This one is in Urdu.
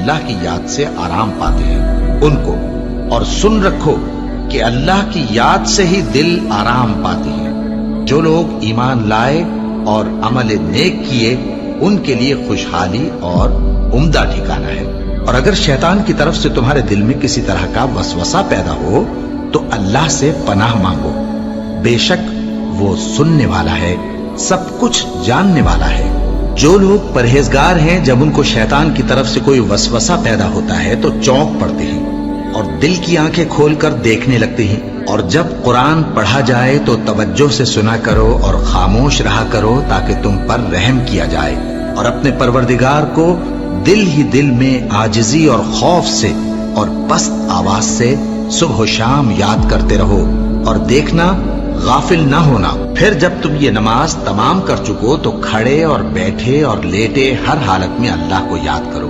اللہ کی یاد سے آرام پاتے ہیں ان کو، اور سن رکھو کہ اللہ کی یاد سے ہی دل آرام پاتے ہیں۔ جو لوگ ایمان لائے اور عمل نیک کیے ان کے لیے خوشحالی اور عمدہ ٹھکانہ ہے۔ اور اگر شیطان کی طرف سے تمہارے دل میں کسی طرح کا وسوسہ پیدا ہو تو اللہ سے پناہ مانگو، بے شک وہ سننے والا ہے، سب کچھ جاننے والا ہے۔ جو لوگ پرہیزگار ہیں جب ان کو شیطان کی طرف سے کوئی وسوسہ پیدا ہوتا ہے تو چونک پڑتے ہیں اور دل کی آنکھیں کھول کر دیکھنے لگتے ہیں، اور جب قرآن پڑھا جائے تو توجہ سے سنا کرو اور خاموش رہا کرو تاکہ تم پر رحم کیا جائے، اور اپنے پروردگار کو دل ہی دل میں عاجزی اور خوف سے اور پست آواز سے صبح و شام یاد کرتے رہو، اور دیکھنا غافل نہ ہونا۔ پھر جب تم یہ نماز تمام کر چکو تو کھڑے اور بیٹھے اور لیٹے ہر حالت میں اللہ کو یاد کرو۔